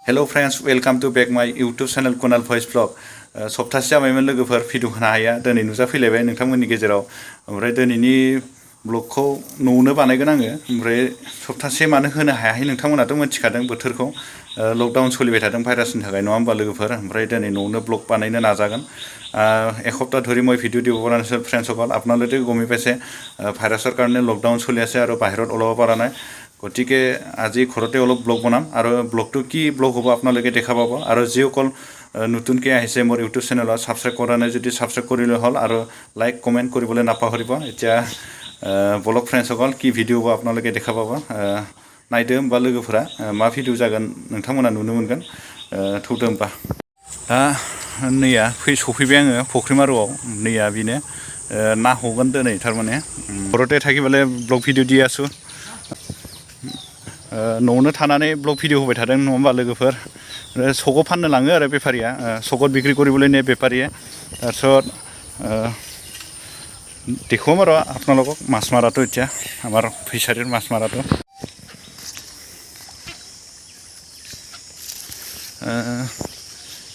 Hello friends welcome to back my YouTube channel Kunal भॉइस blog सप्तासे जाबायमोन लोगोफोर भिडिअ होनो हाया दिनै नुजाफैलायबाय नोंथांमोननि गेजेराव ओमफ्राय दिनैनि ब्लगखौ न'आवनो बानायगोन आङो ओमफ्राय सप्तासे मानो होनो हायाखै नोंथांमोनाथ' मिथिखादों बोथोरखौ लकडाउन सोलिबाय थादों भाइरासनि थाखाय नङा होमबा लोगोफोर ओमफ्राय दिनै न'आवनो ब्लग बानायनो नाजागोन एक সপ্তাহ ধৰি মই ভিডিঅ' দিব পৰা নাছিলোঁ ফ্ৰেণ্ডসকল আপোনালোকে গমেই পাইছে ভাইৰাছৰ কাৰণে লকডাউন চলি আছে আৰু বাহিৰত ওলাব পৰা নাই গতিকে আজি ঘৰতে অলপ ব্লগ বনাম আৰু ব্লগটো কি ব্লগ হ'ব আপোনালোকে দেখা পাব আৰু যিসকল নতুনকৈ আহিছে মোৰ ইউটিউব চেনেলত ছাবস্ক্ৰাইব কৰা নাই যদি ছাবস্ক্ৰাইব কৰিলে হ'ল আৰু লাইক কমেণ্ট কৰিবলৈ নাপাহৰিব এতিয়া ব্লগ ফ্ৰেণ্ডসকল কি ভিডিঅ' হ'ব আপোনালোকে দেখা পাব नायदो होमबा लोगोफोरा मा भिडिअ जागोन नोंथांमोना नुनो मोनगोन थौदो होमबा दा नैया सफैबाय आङो फुख्रिमारुआव नैया बेनो ना हगोन दिनै थारमाने घरते थाखिबालाय ब्लग भिडिअ দি आছো न'आवनो थानानै ब्लग भिडिअ होबाय थादों नङा होमबा लोगोफोर सकआव फाननो लाङो आरो बेफारिया सकआव बिक्रि কৰিবলৈ নিয়ে बेफारिया তাৰপিছত দেখুৱাম আৰু আপোনালোকক মাছ মাৰাটো এতিয়া আমাৰ ফিচাৰীৰ মাছ মাৰাটো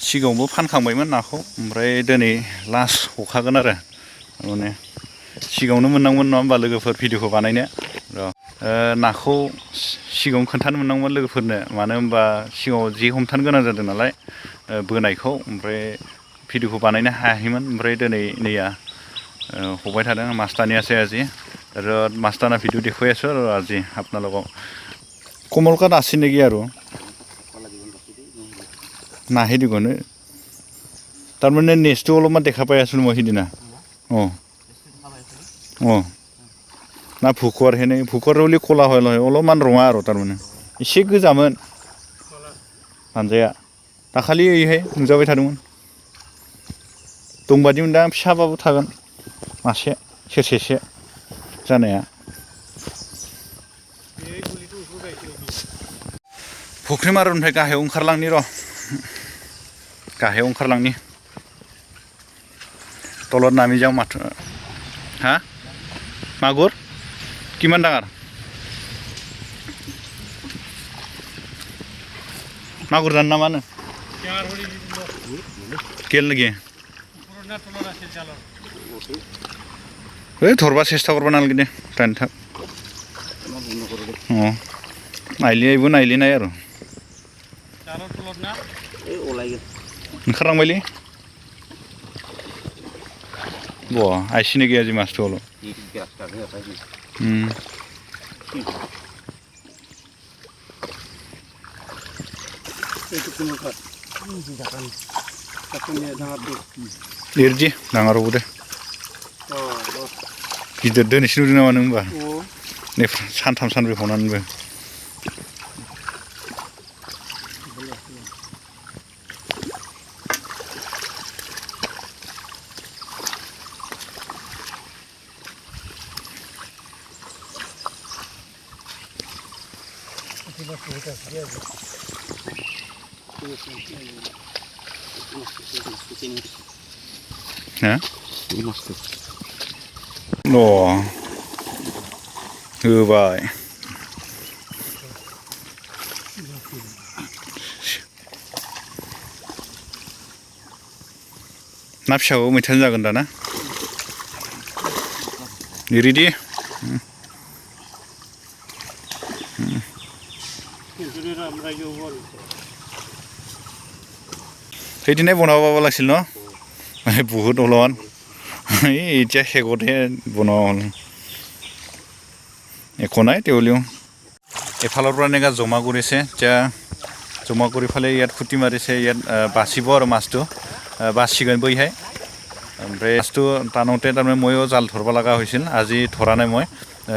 सिगाङावबो फानखांबायमोन नाखौ ओमफ्राय दिनै लास्ट हखागोन आरो माने सिगाङावनो मोननांगौमोन नङा होमबा लोगोफोर भिडिअखौ बानायनो नाखौ सिगाङावनो खोन्थानो मोननांगौमोन लोगोफोरनो मानो होनबा सिगाङाव जे हमथानो गोनां जादों नालाय बोनायखौ ओमफ्राय भिडिअखौ बानायनो हायाखैमोन ओमफ्राय दिनै नैया हबाय थादों मास्तानियासै আজি আৰু মাস্তানা ভিডিঅ' দেখুৱাই আছোঁ আৰু আজি আপোনালোকক কমলকাত আছে নেকি আৰু নাহে দিবনে তাৰমানে নেক্সটটো অলপমান দেখা পাই আছিলোঁ মই সিদিনা না ভুকুৱাৰ হেনে ভুকুৱাৰ বুলি ক'লা হয় অলপমান ৰঙা আৰু তাৰমানে एसे गोजामोन लानजाया दाखालि ओइहाय नुजाबाय थादोंमोन दंबादि मोनदां फिसाबाबो थागोन मासे सेरसेसो जानाया फुख्रिमारुनिफ्राय गाहायाव ओंखारलांनि र' गाहायाव ओंखारलांनि तলত नाমি যাওঁ माथो हा मागुर কিমান ডাঙৰ मागुर जानो नामा नो गेल नेকি ओइ धरबा सेस्था करबा नालागे दे दानि थाब नायलिनायबो नायलिनाय आरो ओंखारलांबायलै बा आइसिनि गैया जि मासथ' हलो लिरजि नाङारावबो दे गिदिर दोनैसो नुदों नामा नों होमबा नै सानथाम सानब्रै हनानैबो Ha? होबाय ना फिसाखौ मैथाजों जागोन दा ना रेडि সেইদিনাই বনাব পাব লাগিছিল ন বহুত অলপমান এতিয়া শেষতহে বনোৱা হ'ল একো নাই তেওঁলোকেও এফালৰ পৰা এনেকৈ জমা কৰিছে এতিয়া জমা কৰি ফালে ইয়াত খুটি মাৰিছে ইয়াত বাচিব আৰু মাছটো বাচিগोन बैहाय ओमफ्राय माছটো টানোতে তাৰমানে ময়ো জাল ধৰিব লগা হৈছিল আজি ধৰা নাই মই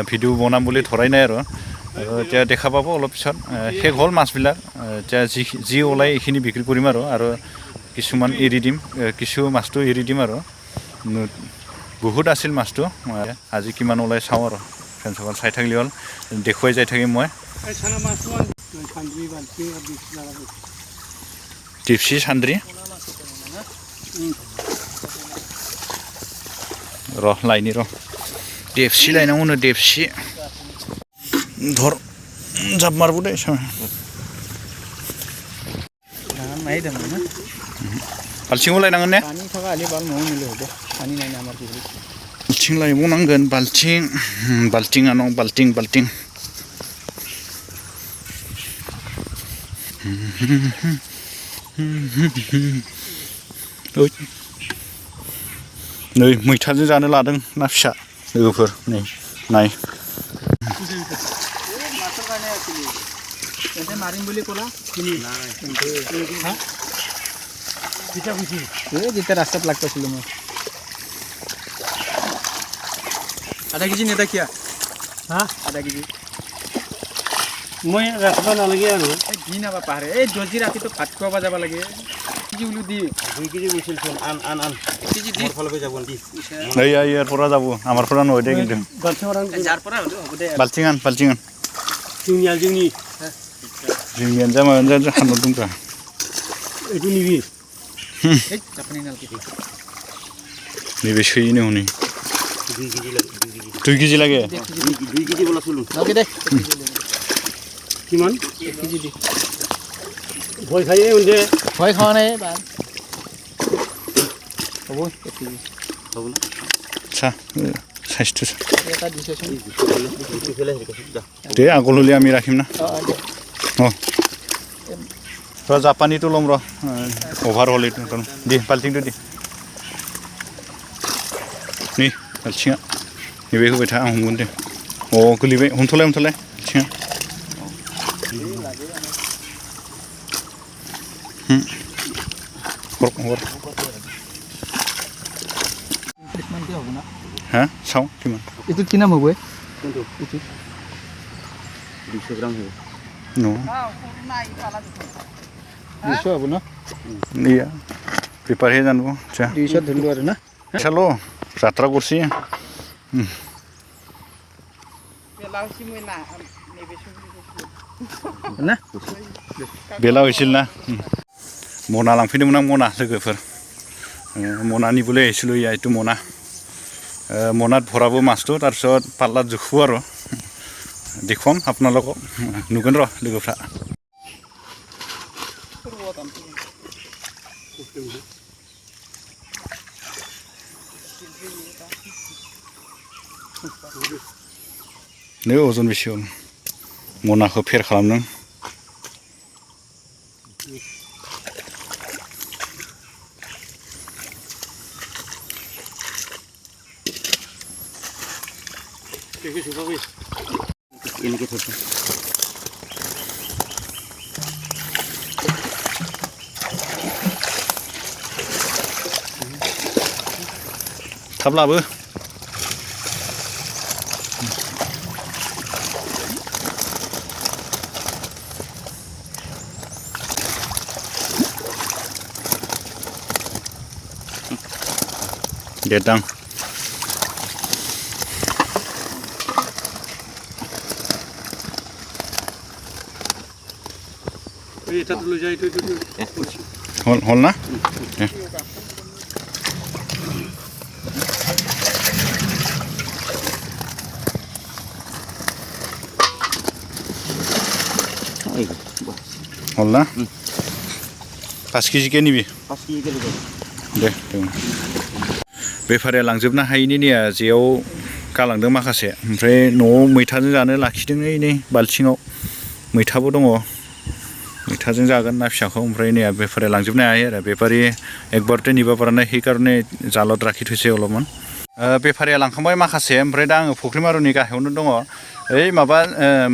ভিডিঅ' বনাম বুলি ধৰাই নাই আৰু এতিয়া দেখা পাব অলপ পিছত শেষ হ'ল মাছবিলাক এতিয়া যি ওলাই এইখিনি বিক্ৰী কৰিম আৰু কিছুমান এৰি দিম কিছু মাছটো এৰি দিম আৰু বহুত আছিল মাছটো আজি কিমান ওলাই চাওঁ আৰু ফ্ৰেণ্ডসকল চাই থাকিলে হ'ল দেখুৱাই যাই থাকিম মই টিপসি सान्द्रि र' लायनि र' देबसि लायनांगौनो देबसि धर जाब मारबो दे নাই দাম না बाल्थिङाव लायनांगोन ने पानी थागा आलि बाल न'आव मिलो दे पानी नाय ना आमार बिगुर बाल्थिं लायबावनांगोन बाल्थिङा न बाल्थिं नै मैथाजों जानो लादों ना फिसा लोगोफोर नै नाय এতে মারিম বুলি কলা কিনি নাই হ্যাঁ কিটা খুশি যেটা রাস্তাত লাগ পাইছিল মই আধা কেজি নেতা কিয়া হ্যাঁ আধা কেজি মই ৰাখবা নালাগে আৰু এই দি নাবা পাহাৰে এই জজি ৰাতি তো ভাত খোৱা যাব লাগে কেজি উলু দি 2 কেজি বইছিল চোন আন 1 কেজি দি ফল হৈ যাব দি নাই ইয়াৰ পৰা যাব আমাৰ পৰা নহয় দে কিন্তু যাৰ পৰা হলো হ'ব দে बाल्थिं आन जोंनि जोंनियानो जा माबायानो जा हानहर दंब्रा एटु निबि ए जापानि नालके नैबे सोयैनो हनै 2 केजि লাগে 2 केजि बोला चलु ओके दे किमान 1 केजि दे भय खायो उनदे भय खावा নাই বাল হ'ব 1 केजि হ'ব না सा साइजটো এটা দিছেচোন দে আগল হলি আমি ৰাখিম না र जापानीটো লম ৰ অভাৰ হল এইটো দি बाल्थिंটো দি नि बाल्थिङा नैबे होबाय था आं हमगोन दे गोलैबाय हमथ'लाय बाल्थिङा हर হ্যাঁ চাও কিমান এইটো কি নাম হ'ব কোনটো 200 গ্রাম হবে নো 200 হ'ব না ইয়া প্ৰিপাৰহে জানো আচ্ছা 200 ধৰিলো আৰু না চালো যাত্ৰা কৰিছি না বেলা হৈছিল না মনা লাंफैदोंमोन आं मना लोगोफोर मनानि बोले आइसिलो या एतु मना मनात भराबो मासটো তাৰছত পাল্লাত জুখু আৰু দেখুৱাম আপোনালোকক নুগন ৰ লোগফ্রা नो अजन बेसे मनाखौ फेर खालामदों इनके थोड़ा थाब लाबो देदां এটা তুলে যাই তো হল না हल ना 5 केजि के निबि 5 केजि के दे बेफारिया लांजोबनो हायैनि निया जेयाव गालांदों माखासे ओमफ्राय न'आव मैथाजों जानो लाखिदों नै बाल्थिङाव मैथाबो दङ मैथाजों जागोन ना फिसाखौ ओमफ्राय नै बेफारिया लांजोबनो हायाखै आरो बेफारि एकबारते निबा पारा नाही कारणे जालत राखि थैसे अलपमान बेफारिया लांखांबाय माखासे ओमफ्राय दा आङो फुख्रिमारुनि गाहायावनो दङ ओइ माबा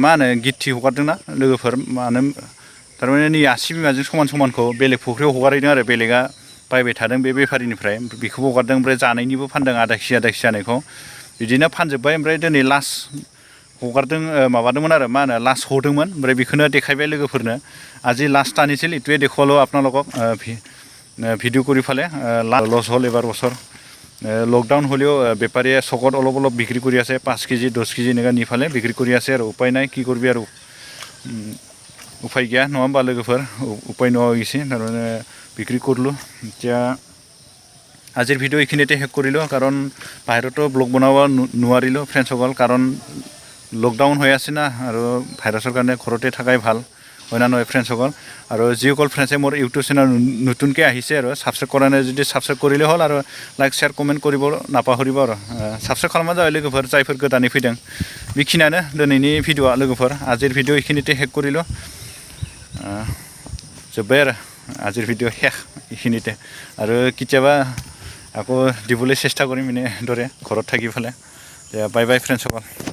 मा होनो गिथि हगारदोंना लोगोफोर मानो थारमाने नै आसि बिमाजों समानखौ बेलेग फुख्रियाव हगारहैदों आरो बेलेगा बायबाय थादों बे बेफारिनिफ्राय बेखौबो हगारदों ओमफ्राय जानायनिबो फानदों आधा केजि जानायखौ बिदिनो फानजोब्बाय ओमफ्राय दिनै लास्ट हगारदों माबादोंमोन आरो मा होनो लास्ट हदोंमोन ओमफ्राय बेखौनो देखायबाय लोगोफोरनो আজি লাষ্ট আনিছিল ইটোৱে দেখুৱালো আপোনালোকক ভিডিঅ' কৰি ফালে লছ হ'ল এবাৰ বছৰ লকডাউন হ'লেও বেপাৰীয়ে চকত অলপ অলপ বিক্ৰী কৰি আছে 5 কেজি 10 কেজি এনেকৈ নিফালে বিক্ৰী কৰি আছে আৰু উপায় নাই কি কৰিবি আৰু উপায় গিয়া নহ होमबा लोगोफोर উপায় নোহোৱা গৈছে তাৰমানে বিক্ৰী কৰিলোঁ এতিয়া আজিৰ ভিডিঅ' এইখিনিতে শেষ কৰিলোঁ কাৰণ বাহিৰতো ব্লগ বনাব নোৱাৰিলোঁ ফ্ৰেণ্ডসকল কাৰণ লকডাউন হৈ আছে না আৰু ভাইৰাছৰ কাৰণে ঘৰতে থাকাই ভাল হয় না নহয় ফ্ৰেণ্ডসকল আৰু যিসকল ফ্ৰেণ্ডছে মোৰ ইউটিউব চেনেল নতুনকৈ আহিছে আৰু ছাবস্ক্ৰাইব কৰা নাই যদি ছাবস্ক্ৰাইব কৰিলে হ'ল আৰু লাইক শ্বেয়াৰ কমেণ্ট কৰিব নাপাহৰিব আৰু ছাবস্ক্ৰাইব खालामना जाबाय लोगोफोर जायफोर गोदानै फैदों बेखिनियानो दिनैनि भिडिअ'आ लोगोफोर आजिर भिडिअ' এইখিনিতে শেষ কৰিলোঁ जोब्बाय आरो आजिर भिडिअ' শেষ এইখিনিতে আৰু কেতিয়াবা আকৌ দিবলৈ চেষ্টা কৰিম এনে দৰে ঘৰত থাকি পেলাই বাই বাই ফ্ৰেণ্ডসকল